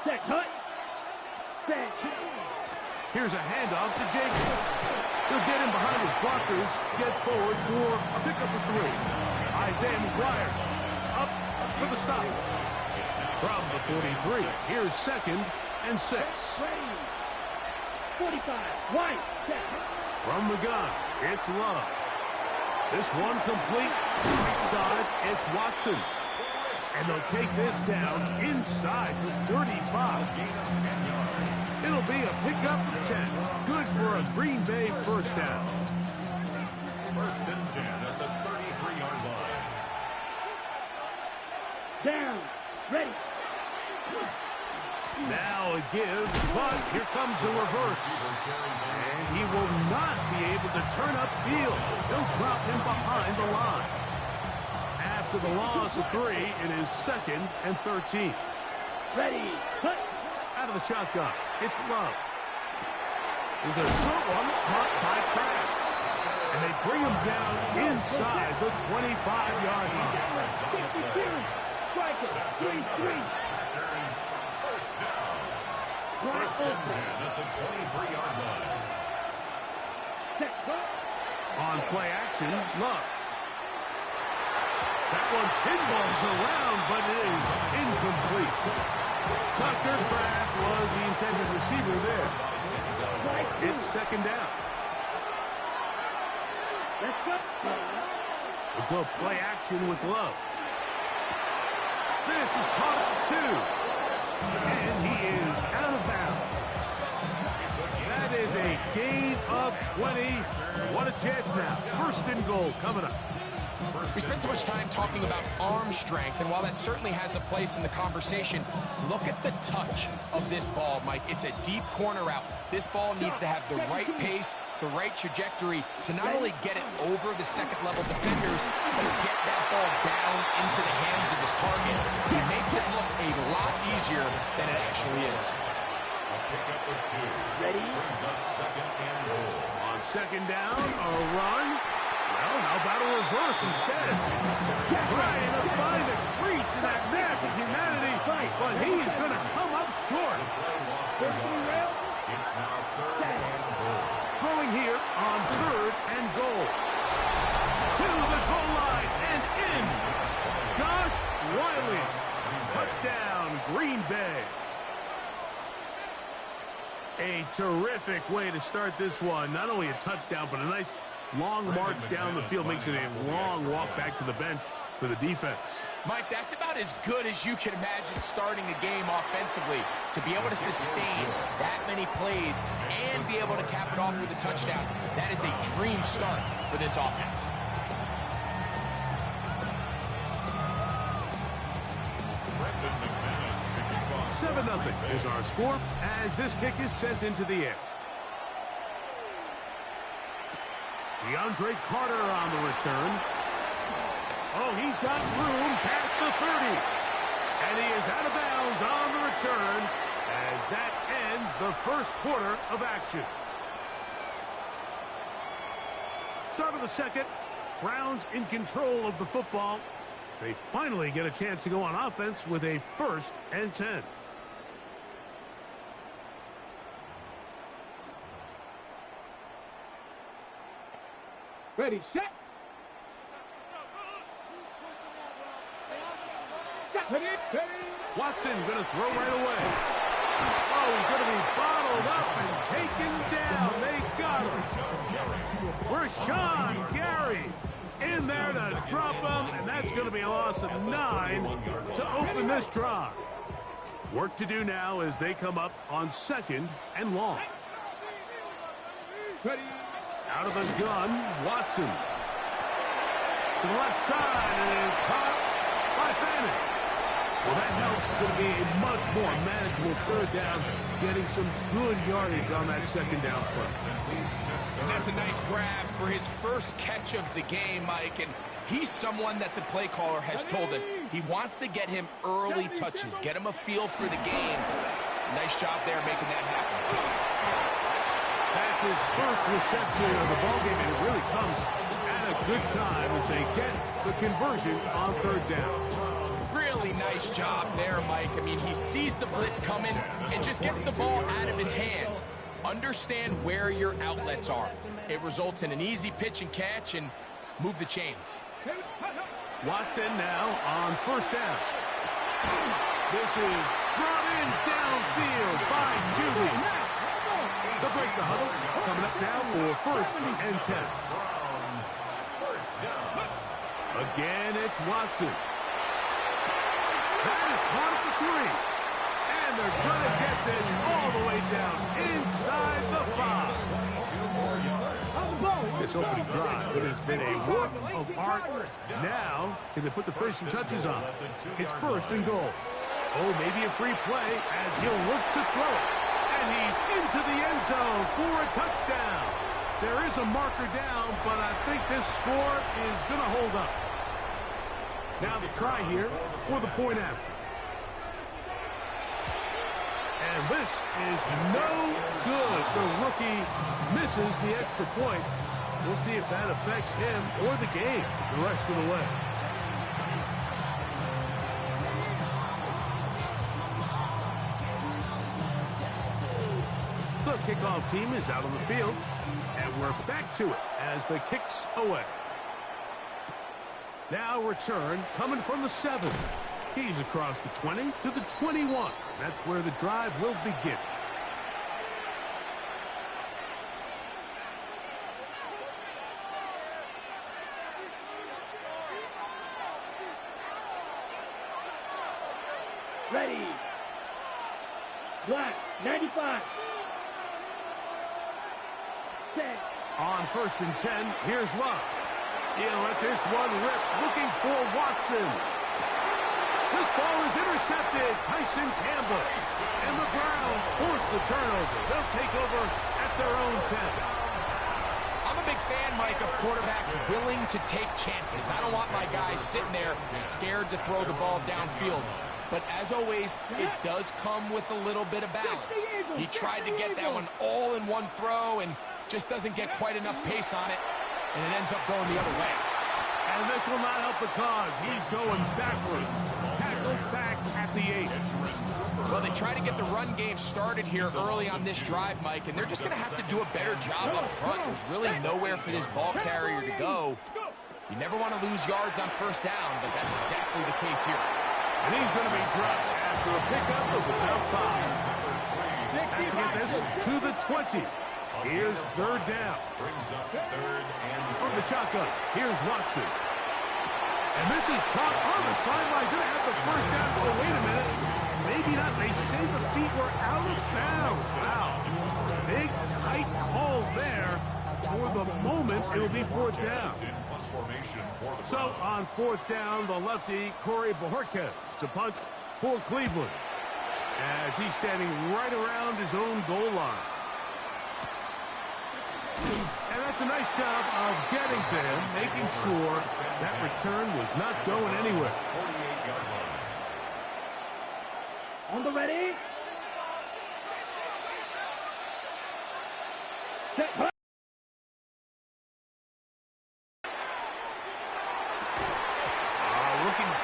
Set, cut. Set. Here's a handoff to Jacobs. He'll get in behind his blockers, get forward for a pickup of 3. Isaiah McGuire up for the stop. From the 43, here's 2nd and 6. 45, White, set. From the gun, it's Love. This one complete. Right side, it's Watson. And they'll take this down inside the 35. It'll be a pickup of 10. Good for a Green Bay first down. 1st and 10 at the 33-yard line. Down. Ready. Now a give, but here comes the reverse. And he will not be able to turn upfield. They'll drop him behind the line. After the loss of 3, it is 2nd and 13. Ready. Cut. Out of the shotgun, it's Love. There's a short one caught by Kraft. And they bring him down inside the 25-yard line. 52. Striker. 3-3. First and 10 at the 23-yard line. Set, cut. On play action, Love. That one pinballs around, but it is incomplete. Tucker Kraft was the intended receiver there. It's 2nd down. Let's go. We'll go play action with Love. This is caught at 2. And he is out of bounds. That is a gain of 20. What a chance now. 1st and goal coming up. We spend so much time talking about arm strength, and while that certainly has a place in the conversation, look at the touch of this ball, Mike. It's a deep corner route. This ball needs to have the right pace, the right trajectory to not only get it over the second-level defenders, but get that ball down into the hands of his target. He makes it look a lot easier than it actually is. A pickup of 2. Ready. Brings up 2nd and goal. On 2nd down, a run. Well, how about a reverse instead? Trying to find a crease in that mass of humanity, but he's going to come up short. It's now 3rd and goal. Throwing here on 3rd and goal. To the goal line and in. Josh Wiley. Touchdown, Green Bay. A terrific way to start this one. Not only a touchdown, but a nice long march down the field. Makes it a long walk back to the bench for the defense. Mike, that's about as good as you can imagine starting a game offensively. To be able to sustain that many plays and be able to cap it off with a touchdown, that is a dream start for this offense. 7-0 is our score as this kick is sent into the air. DeAndre Carter on the return. Oh, he's got room past the 30. And he is out of bounds on the return as that ends the first quarter of action. Start of the second. Browns in control of the football. They finally get a chance to go on offense with a 1st and 10. Ready, set. Watson going to throw right away. Oh, he's going to be bottled up and taken down. They got him. Rashawn Gary in there to drop him, and that's going to be a loss of 9 to open this drive. Work to do now as they come up on 2nd and long. Ready. Out of the gun, Watson. To the left side, and it is caught by Fanning. Well, that helps. It's going to be a much more manageable 3rd down, getting some good yardage on that 2nd down play. And that's a nice grab for his first catch of the game, Mike. And he's someone that the play caller has told us he wants to get him early touches, get him a feel for the game. Nice job there making that happen. That's his first reception of the ballgame, and it really comes at a good time as they get the conversion on 3rd down. Really nice Nice job there, Mike. I mean, he sees the blitz coming and just gets the ball out of his hands. Understand where your outlets are. It results in an easy pitch and catch and move the chains. Watson now on first down. This is brought in downfield by Judy. They'll break the huddle. Coming up now for first and 10. Again, it's Watson. That is caught at the 3. And they're going to get this all the way down inside the 5. This opening drive, it has been a work of art. Now, can they put the finishing touches on? It's first and goal. Oh, maybe a free play as he'll look to throw it. And he's into the end zone for a touchdown. There is a marker down, but I think this score is going to hold up. Now the try here for the point after. And this is no good. The rookie misses the extra point. We'll see if that affects him or the game the rest of the way. The kickoff team is out on the field, and we're back to it as the kick's away. Now return coming from the 7. He's across the 20 to the 21. That's where the drive will begin. Ready. Black, 95. Set. On first and 10, here's Love. He'll let this one rip, looking for Watson. This ball is intercepted. Tyson Campbell. And the Browns force the turnover. They'll take over at their own 10. I'm a big fan, Mike, of quarterbacks willing to take chances. I don't want my guys sitting there scared to throw the ball downfield. But as always, it does come with a little bit of balance. He tried to get that one all in one throw and just doesn't get quite enough pace on it, and it ends up going the other way. And this will not help the cause. He's going backwards. Tackled back at the 8. Well, they try to get the run game started here early on this drive, Mike, and they're just going to have to do a better job up front. There's really nowhere for this ball carrier to go. You never want to lose yards on first down, but that's exactly the case here. And he's going to be dropped after a pickup of about 5. Have to get this to the 20. Here's third down. From the shotgun, here's Watson. And this is caught on the sideline. Going to have the first down. Oh, wait a minute. Maybe not. They say the feet were out of bounds. Wow. Big, tight call there. For the moment, it'll be fourth down. So on fourth down, the lefty, Corey Bojorquez, to punt for Cleveland, as he's standing right around his own goal line. And that's a nice job of getting to him, making sure that return was not going anywhere. On the ready. Set.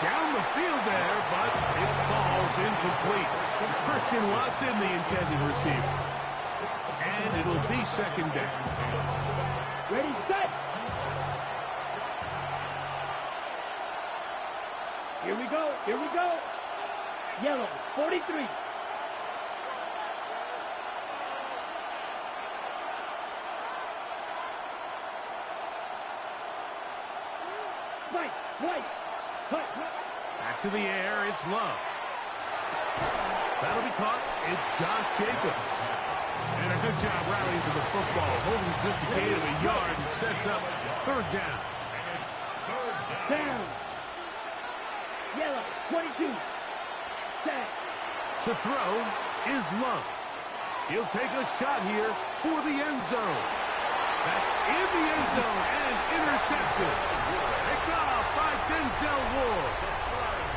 Down the field there, but it falls incomplete. Christian Watson, the intended receiver. And it'll be second down. Ready, set. Here we go. Here we go. Yellow, 43. White. Back to the air, it's Love. That'll be caught. It's Josh Jacobs. And a good job rallying to the football. Holding just a gain of a yard and sets up third down. Down. Yellow, 22. Set. To throw is Love. He'll take a shot here for the end zone. That's in the end zone and intercepted. Picked off by Denzel Ward.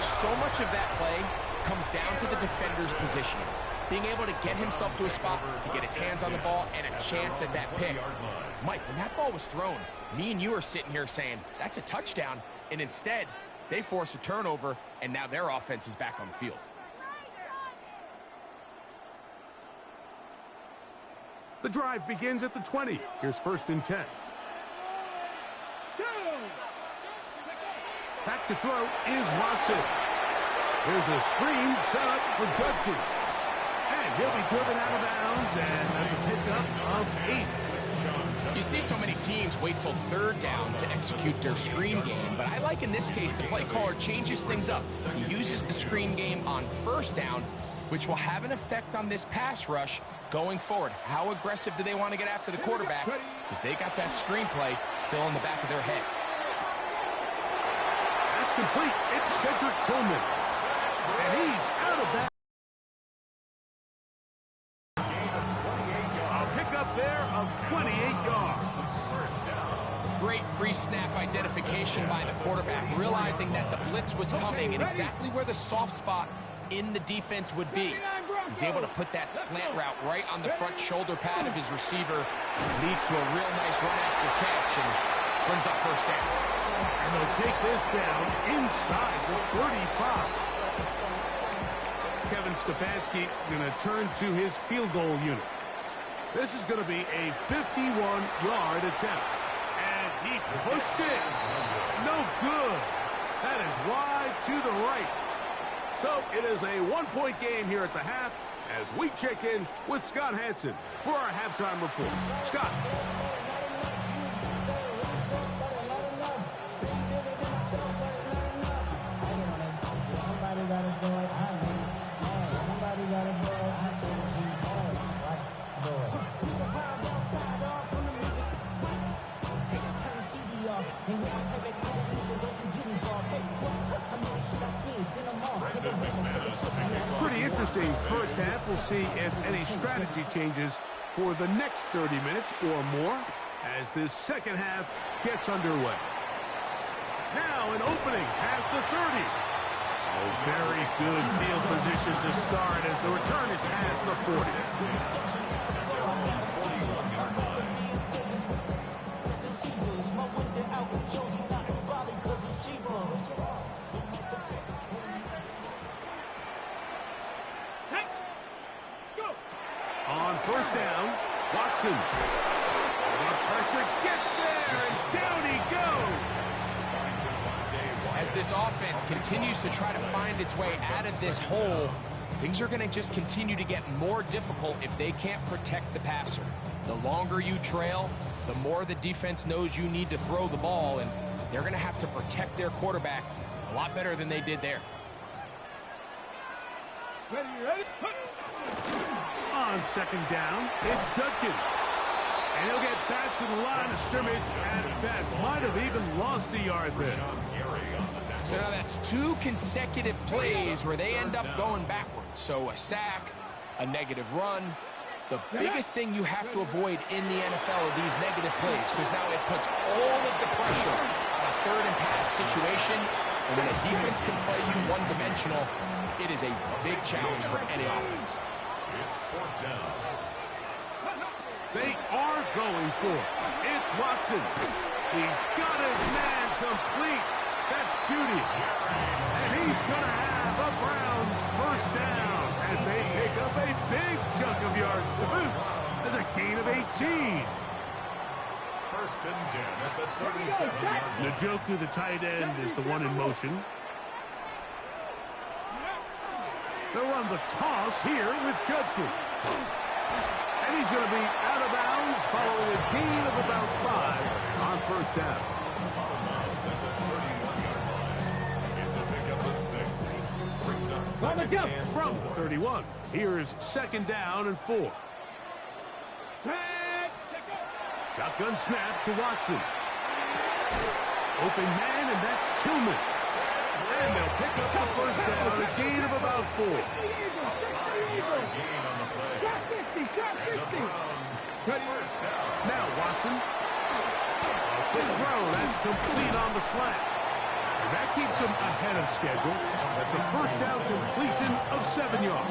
So much of that play comes down to the defender's positioning. Being able to get himself to a spot to get his hands on the ball and a chance at that pick. Mike, when that ball was thrown, me and you are sitting here saying, that's a touchdown. And instead, They force a turnover, and now their offense is back on the field. The drive begins at the 20. Here's 1st and 10. Back to throw is Watson. Here's a screen set up for Judkins. And he'll be driven out of bounds, and that's a pickup of 8. You see so many teams wait till 3rd down to execute their screen game, but I like in this case the play caller changes things up. He uses the screen game on 1st down, which will have an effect on this pass rush going forward. How aggressive do they want to get after the quarterback? Because they got that screen play still in the back of their head. That's complete. It's Cedric Tillman. And he's out of bounds. A pickup there of 28 yards. Great pre-snap identification by the quarterback, realizing that the blitz was coming and exactly where the soft spot in the defense would be. He's able to put that slant route right on the front shoulder pad of his receiver. Leads to a real nice run after catch and brings up 1st down. And they'll take this down inside the 35. Kevin Stefanski going to turn to his field goal unit. This is going to be a 51-yard attempt. And he pushed it. No good. That is wide to the right. So it is a 1-point game here at the half as we check in with Scott Hansen for our halftime report. Scott. Pretty interesting first half. We'll see if any strategy changes for the next 30 minutes or more as this second half gets underway. Now an opening past the 30. Oh, very good field position to start as the return is past the 40. On 1st down, Watson. The pressure gets there, and down he goes. As this offense continues to try to find its way out of this hole, things are going to just continue to get more difficult if they can't protect the passer. The longer you trail, the more the defense knows you need to throw the ball, and they're going to have to protect their quarterback a lot better than they did there. Ready? On 2nd down, it's Judkins. And he'll get back to the line of scrimmage at best. Might have even lost a yard there. So now that's 2 consecutive plays where they end up going backwards. So a sack, a negative run. The biggest thing you have to avoid in the NFL are these negative plays, because now it puts all of the pressure on a 3rd and pass situation. And when a defense can play you one-dimensional, it is a big challenge for any offense. It's 4th down. They are going for it. It's Watson. He's got his man complete. That's Judy. And he's going to have a Browns 1st down as they pick up a big chunk of yards to boot. There's a gain of 18. 1st and 10 at the 37-yard line. Njoku, the tight end, is the one in motion. They'll run the toss here with Judkins. And he's going to be out of bounds following a gain of about 5 on 1st down. It's a pickup of 6. Brings up 2nd and From the 31. Here's 2nd down and 4. Shotgun snap to Watson. Open man, and that's Tillman. And they'll pick up the 1st down, a gain of about 4. Now Watson. A quick throw, that's complete on the slant. And that keeps him ahead of schedule. That's a 1st down completion of 7 yards.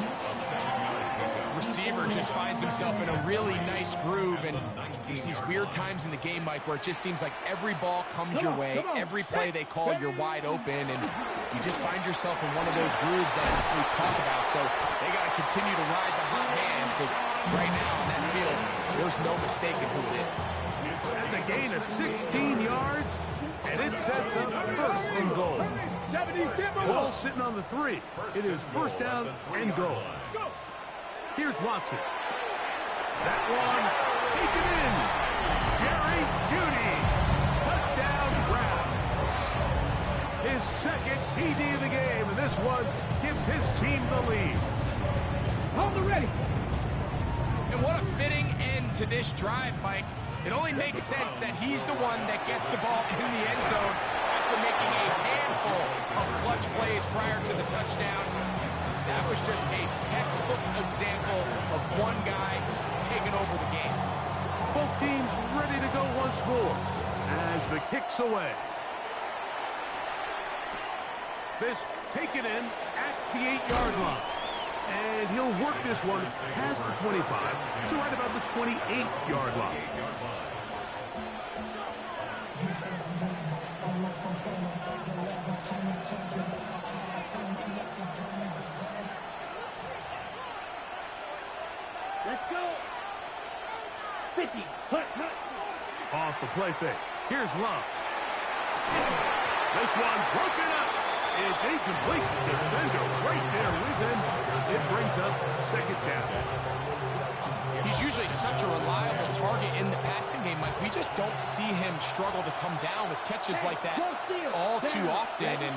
receiver just finds himself in a really nice groove, and there's these weird times in the game, Mike, where it just seems like every ball comes your way, every play they call, you're wide open, and you just find yourself in one of those grooves that athletes talk about. So they got to continue to ride the hot hand, because right now in that field, there's no mistaking who it is. That's a gain of 16 yards, and it sets up first and goal. Ball sitting on the 3. It is first down and goal. Here's Watson. That one taken in. Jerry Jeudy. Touchdown Browns. His second TD of the game, and this one gives his team the lead. Hold the ready. And what a fitting end to this drive, Mike. It only makes sense that he's the one that gets the ball in the end zone after making a handful of clutch plays prior to the touchdown. That was just a textbook example of one guy taking over the game. Both teams ready to go once more as the kick's away. This taken in at the 8-yard line. And he'll work this one past the 25 to right about the 28-yard line. Let's go. 50. Hut. Off the play fake. Here's Love. This one broken up. It's incomplete. Defender right there with him. It brings up second down. He's usually such a reliable target in the passing game, Mike. We just don't see him struggle to come down with catches like that all too often. And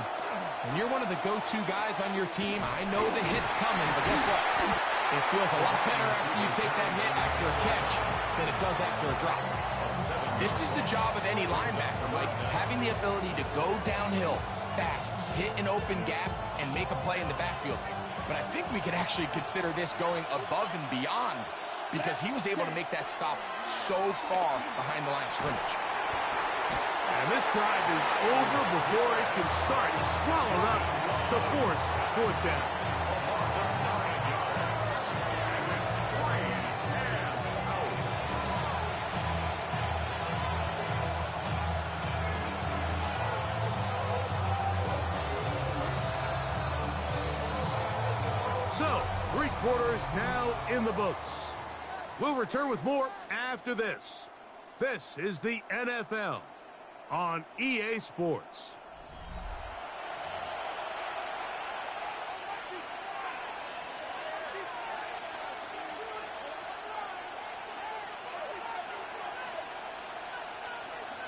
when you're one of the go-to guys on your team, I know the hit's coming, but guess what? It feels a lot better after you take that hit after a catch than it does after a drop. This is the job of any linebacker, Mike, having the ability to go downhill fast, hit an open gap, and make a play in the backfield. But I think we could actually consider this going above and beyond, because he was able to make that stop so far behind the line of scrimmage. And this drive is over before it can start. He's swallowed up to force fourth down. So, 3 quarters now in the books. We'll return with more after this. This is the NFL on EA Sports.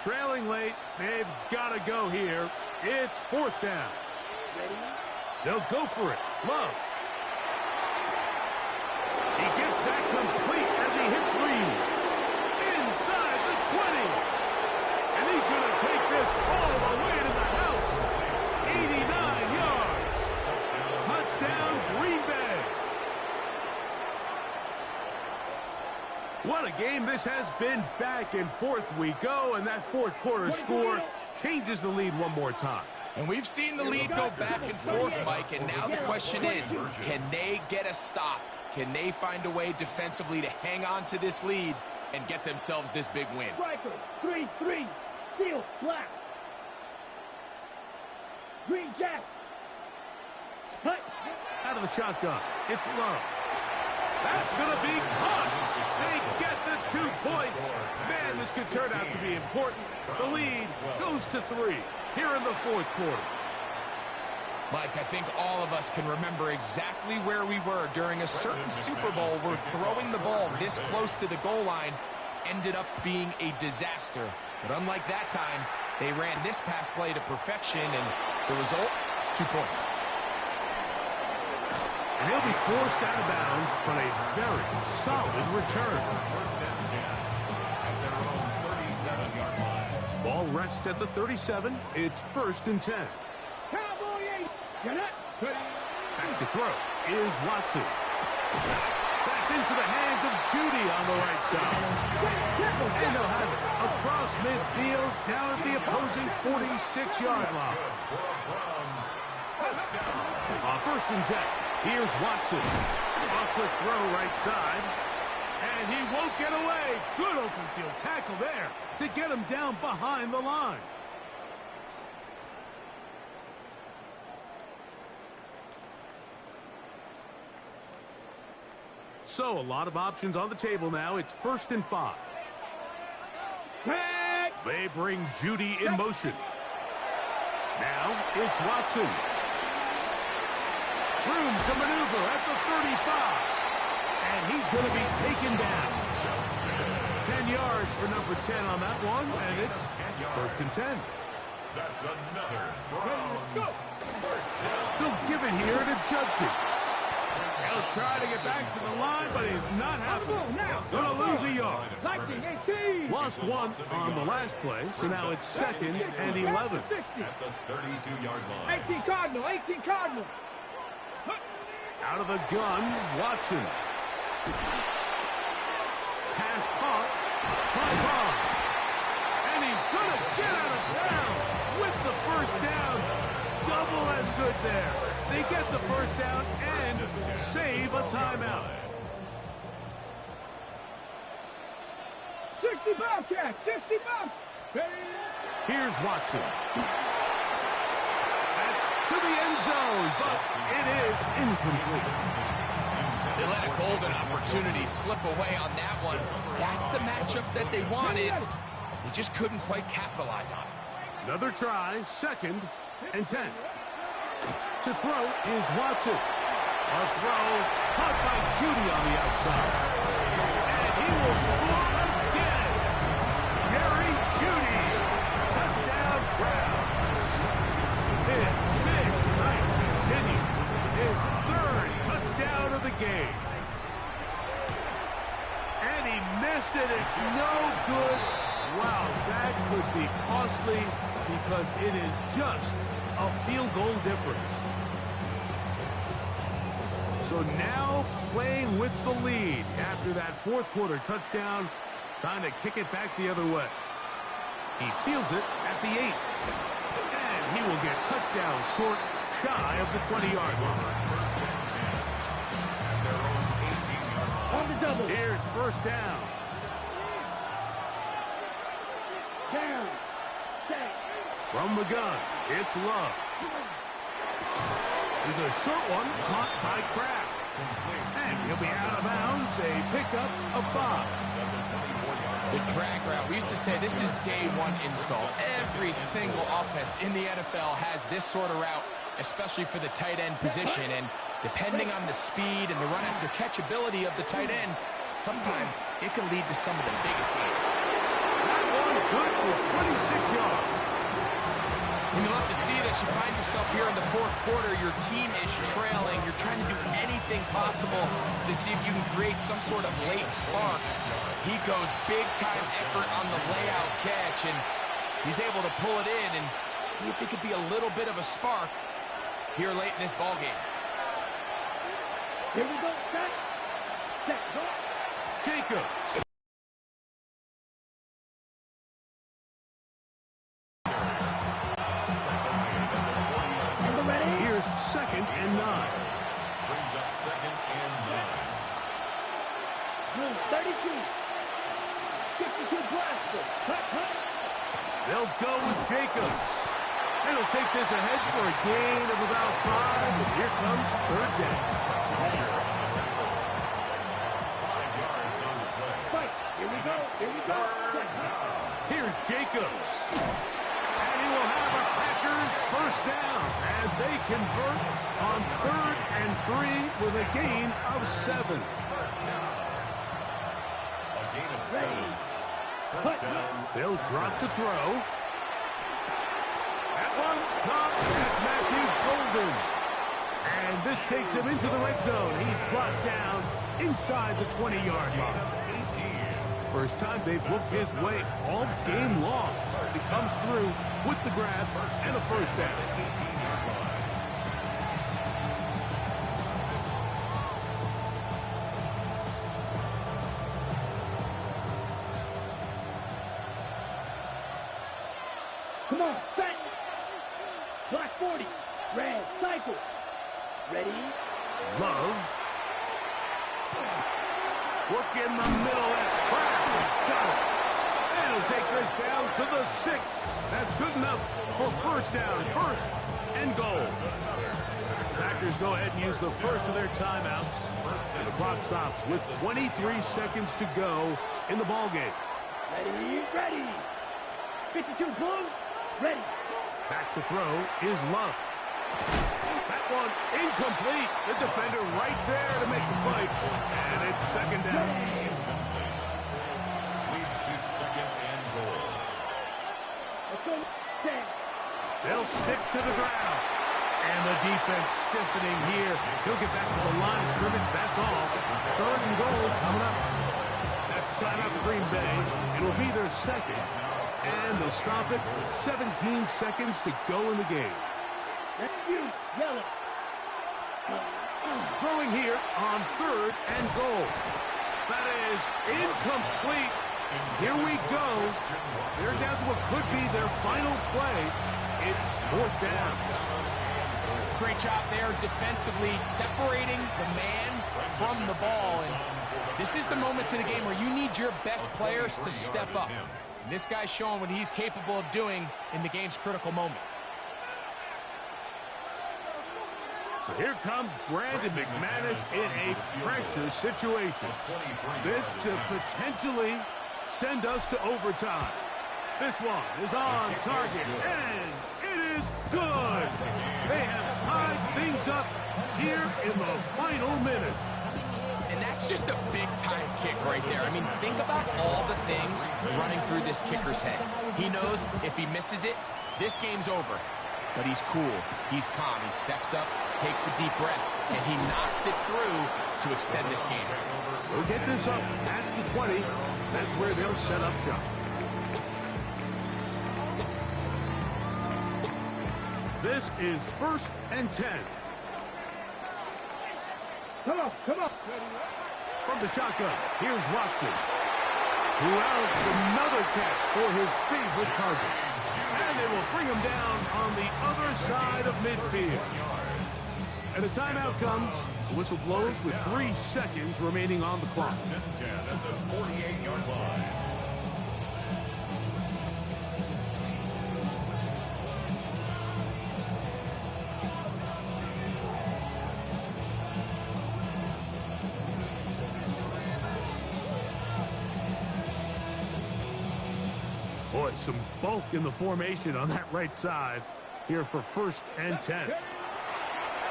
Trailing late, they've got to go here. It's fourth down. They'll go for it. Love. He gets that complete as he hits Reed. Inside the 20. And he's going to take this all the way to the house. 89 yards. Touchdown, Green Bay. What a game this has been. Back and forth we go, and that fourth quarter score changes the lead one more time. And we've seen the lead go back and forth, Mike, and now the question is, can they get a stop? Can they find a way defensively to hang on to this lead and get themselves this big win? Striker, 3-3, steel, black. Green jack. Cut. Out of the shotgun, it's Love. That's going to be caught. They get the 2 points. Man, this could turn out to be important. The lead goes to 3 here in the fourth quarter. Mike, I think all of us can remember exactly where we were during a certain Super Bowl where throwing the ball this close to the goal line ended up being a disaster. But unlike that time, they ran this pass play to perfection, and the result, 2 points. And he'll be forced out of bounds, but a very solid return. First and 10 at their own 37-yard line. Ball rests at the 37. It's first and 10. Back to throw is Watson. That's into the hands of Jeudy on the right side. And they'll have it across midfield down at the opposing 46-yard line. On first and 10, Here's Watson. A quick throw right side. And he won't get away. Good open field tackle there to get him down behind the line. So a lot of options on the table now. It's 1st and 5. They bring Judy in motion. Now it's Watson. Room to maneuver at the 35. And he's going to be taken down. 10 yards for number 10 on that one, and it's 1st and 10. That's another Browns first down. They'll give it here to Judkins. He'll try to get back to the line, but he's not happening. Going to lose a yard. Lost one on the last play, so now it's 2nd and 11. At the 32-yard line. 18 Cardinal, 18 Cardinal. Out of the gun, Watson. Pass caught by Bond. And he's going to get out of bounds with the 1st down. Double as good there. They get the 1st down and save a timeout. 60 Bobcats, 60 Bobcats. Here's Watson. That's to the end zone, but it is incomplete. They let a golden opportunity slip away on that one. That's the matchup that they wanted. They just couldn't quite capitalize on it. Another try, 2nd and 10. To throw is Watson. A throw caught by Judy on the outside. And he will score again. Jerry Judy. Touchdown Browns. His big night continues. His 3rd touchdown of the game. And he missed it. It's no good. Wow, that could be costly because it is just a field goal difference. So now playing with the lead after that 4th quarter touchdown, trying to kick it back the other way. He fields it at the 8. And he will get cut down short, shy of the 20-yard line. On the double. Here's 1st down. Down. Set. From the gun, it's Love. There's a short one caught by Kraft. And he'll be out of bounds, a pickup of 5. The drag route. We used to say this is day 1 install. Every single offense in the NFL has this sort of route, especially for the tight end position. And depending on the speed and the run after catch ability of the tight end, sometimes it can lead to some of the biggest gains. That one good for 26 yards. And you love to see this. You find yourself here in the 4th quarter. Your team is trailing. You're trying to do anything possible to see if you can create some sort of late spark. He goes big-time effort on the layout catch, and he's able to pull it in and see if it could be a little bit of a spark here late in this ballgame. Here we go. Set. Set. Go. Jacobs. Here's 2nd and 9. Brings up 2nd and 9. 32. 52 Glasgow. They'll go with Jacobs. And he'll take this ahead for a gain of about 5. And here comes 3rd down. 5 yards on the play. Fight. Here we go. Here we go. Here's Jacobs. And he will have a Packers 1st down as they convert on 3rd and 3 with a gain of 7. First down. A gain of 7. First down. They'll drop to throw. That one top. That's Matthew Golden. And this takes him into the red zone. He's brought down inside the 20-yard line. First time they've looked his way all game long. He comes through with the grab and a 1st down. Come on, set. Black 40. Red, cycle. Ready. Love. Work in the middle. That's Kraft. He's got it. And he'll take this down to the 6. That's good enough for first down. First and goal. Packers go ahead and use the first of their timeouts. And the clock stops with 23 seconds to go in the ballgame. Ready, ready. 52 blue, ready. Back to throw is Love. That one incomplete. The defender right there to make the play. And it's second down. Leads to second and goal. Let's go. 10. They'll stick to the ground. And the defense stiffening here. He'll get back to the line of scrimmage. That's all. Third and goal coming up. That's timeout for Green Bay. It'll be their second. And they'll stop it with 17 seconds to go in the game. That's you, yellow. Throwing here on third and goal. That is incomplete. Here we go. They're down to what could be their final play. It's fourth down. Great job there defensively, separating the man from the ball. And this is the moments in the game where you need your best players to step up. And this guy's showing what he's capable of doing in the game's critical moment. So here comes Brandon McManus in a pressure situation. This to potentially send us to overtime. This one is on target, and it is good. They have tied things up here in the final minutes. And that's just a big-time kick right there. I mean, think about all the things running through this kicker's head. He knows if he misses it, this game's over. But he's cool. He's calm. He steps up, takes a deep breath, and he knocks it through to extend this game. We'll get this up past the 20. That's where they'll set up shop. This is first and 10. Come on, come on. From the shotgun, here's Watson. Who outs another catch for his favorite target. And they will bring him down on the other side of midfield. And the timeout comes. The whistle blows with 3 seconds remaining on the clock. 10 at the 48-yard line. Boy, some bulk in the formation on that right side here for first and 10.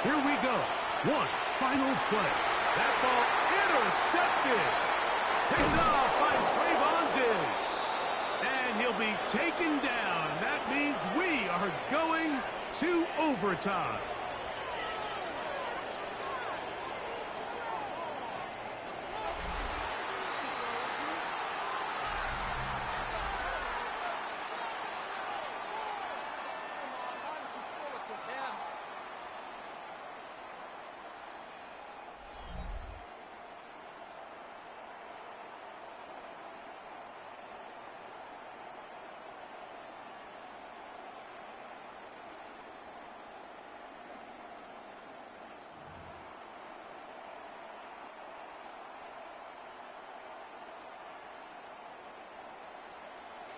Here we go. One final play. That ball intercepted. Picked off by Trayvon Diggs. And he'll be taken down. That means we are going to overtime.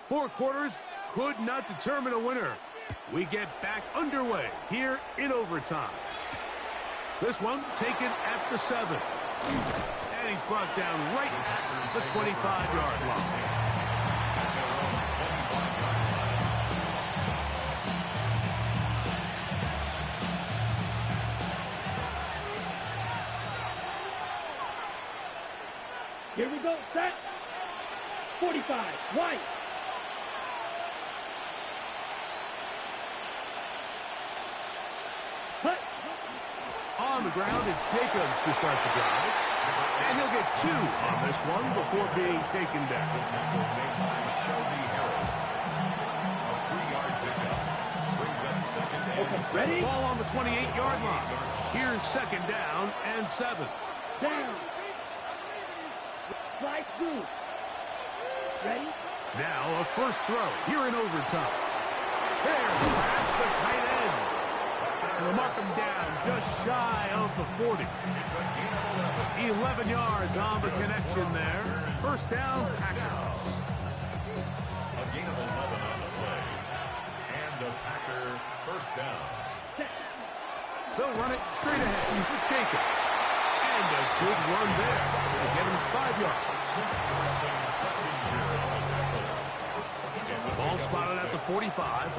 Four quarters could not determine a winner. We get back underway here in overtime. This one taken at the 7. And he's brought down right at the 25-yard line. Here we go, set. 45, White. Cut. On the ground, it's Jacobs to start the drive. And he'll get 2 on this one before being taken down. Tackle made by Shelby Harris. A 3-yard pickup. Brings up second and Ready? Ball on the 28-yard line. Here's second down and 7. Down. Slide through. Ready? Now a first throw here in overtime. There's Kraft, the tight end. And they'll mark him down just shy of the 40. 11 yards on the connection there. First down, Packers. A gain of 11 on the play. And a Packer first down. They'll run it straight ahead with Jacobs. And a good run there to get him 5 yards. Ball spotted at the 45.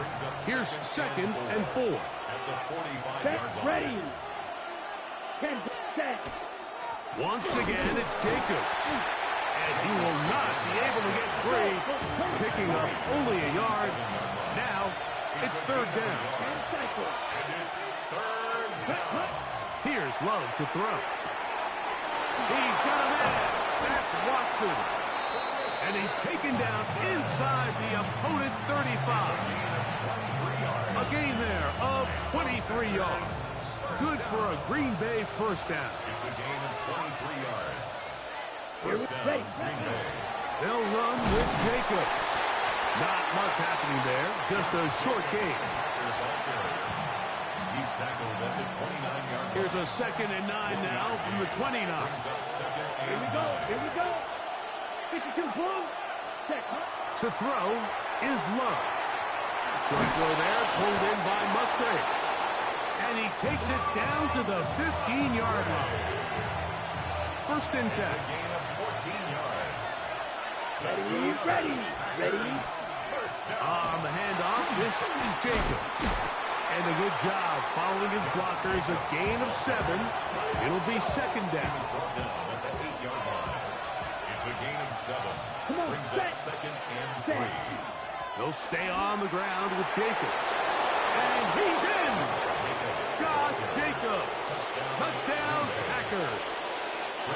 Here's 2nd and 4. At the 45-yard line. Ready. Set. Once again, it's Jacobs. And he will not be able to get free, picking up only a yard. Now, it's 3rd down. And it's 3rd down. Here's Love to throw. He's got a man. That's Watson. And he's taken down inside the opponent's 35. A gain there of 23 yards. Good for a Green Bay first down. It's a gain of 23 yards. First down, Green Bay. They'll run with Jacobs. Not much happening there. Just a short gain. He's tackled at the 29-yard line. Here's a 2nd and 9 now from the 29. Brings up 2nd and 9. Here we go. 52 boom. Check. To throw is Love. Short throw there, pulled in by Musgrave. And he takes it down to the 15-yard line. First and 10. Gain of 14 yards. Ready. First down. On the handoff, this is Jacobs. And a good job following his blockers. A gain of 7. It'll be 2nd down. Brought down at the 8-yard line. It's a gain of 7. Come on, Brings up 2nd and 3. They'll stay on the ground with Jacobs. And he's in! Josh Jacobs. Touchdown, Packers.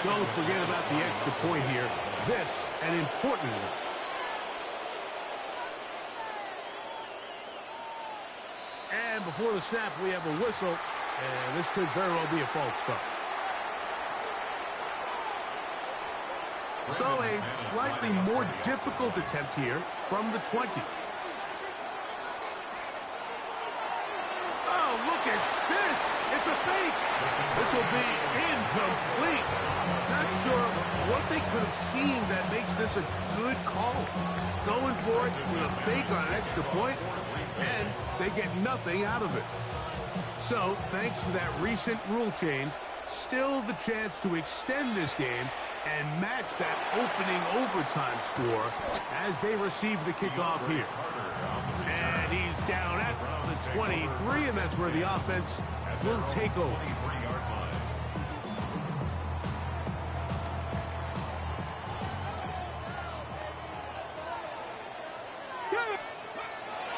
Don't forget about the extra point here. This, an important one. And before the snap, we have a whistle. And this could very well be a false start. So a slightly more difficult attempt here from the 20. Oh, look at this. It's a fake. This will be incomplete. Not sure what they could have seen that makes this a good call. Going for it with a fake on an extra point, and they get nothing out of it. So, thanks to that recent rule change, still the chance to extend this game and match that opening overtime score as they receive the kickoff here. And he's down at the 23, and that's where the offense will take over.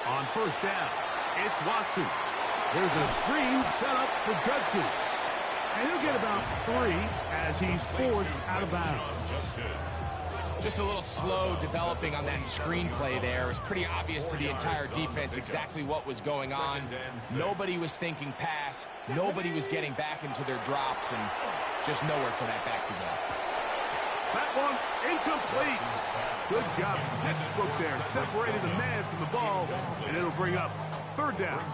On first down, it's Watson. There's a screen set up for Judkins. And he'll get about 3 as he's forced out of bounds. Just a little slow developing on that screenplay there. It was pretty obvious to the entire defense exactly what was going on. Nobody was thinking pass. Nobody was getting back into their drops, and just nowhere for that back to go. That one incomplete. Good job, textbook there, separating the man from the ball, and it'll bring up 3rd down.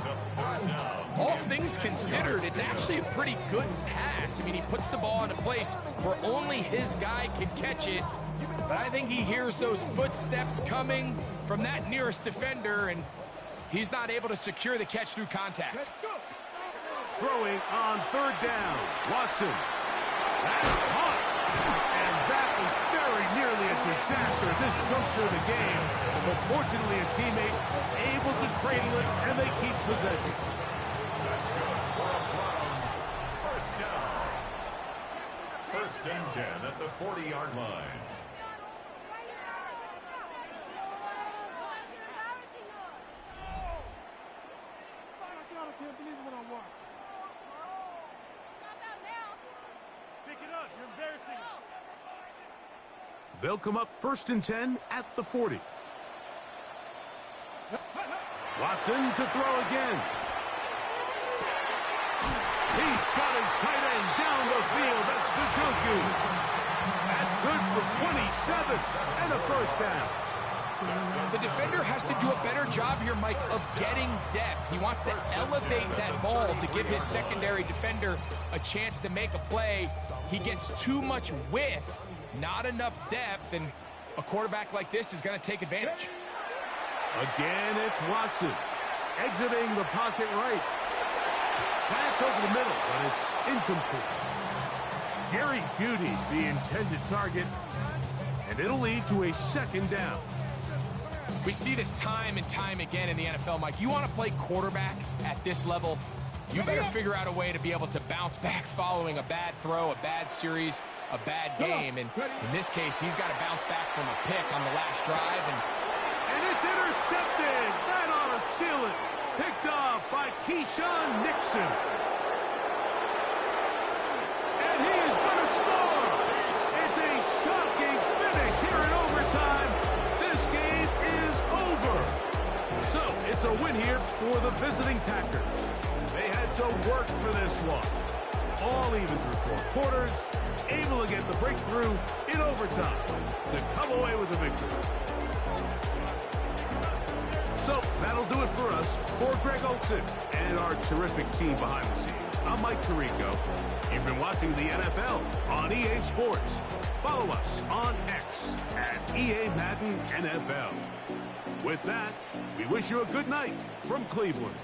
All things considered, it's actually a pretty good pass. I mean, he puts the ball in a place where only his guy can catch it. But I think he hears those footsteps coming from that nearest defender, and he's not able to secure the catch through contact. Throwing on 3rd down, Watson. That's caught. And that was very nearly a disaster at this juncture of the game. But fortunately, a teammate able to cradle it, and they keep possession. That's good for a Browns first down. 1st and 10 at the 40-yard line. I can't believe what I watched. Pick it up. You're embarrassing us. They'll come up 1st and 10 at the 40. Watson to throw again. He's got his tight end down the field. That's Njoku. That's good for 27 and a first down. The defender has to do a better job here, Mike, of getting depth. He wants to elevate that ball to give his secondary defender a chance to make a play. He gets too much width, not enough depth, and a quarterback like this is going to take advantage. Again, it's Watson. Exiting the pocket right. Pass over the middle, but it's incomplete. Jerry Jeudy, the intended target, and it'll lead to a second down. We see this time and time again in the NFL, Mike. You want to play quarterback at this level, you better figure out a way to be able to bounce back following a bad throw, a bad series, a bad game. And in this case, he's got to bounce back from a pick on the last drive. And it's intercepted. That ought to seal it. Picked off by Keyshawn Nixon. And he is going to score. It's a shocking finish here in overtime. This game is over. So it's a win here for the visiting Packers. They had to work for this one. All even through 4 quarters, able to get the breakthrough in overtime to come away with a victory. So that'll do it for us. For Greg Olsen and our terrific team behind the scenes, I'm Mike Tirico. You've been watching the NFL on EA Sports. Follow us on X at EA Madden NFL. With that, we wish you a good night from Cleveland.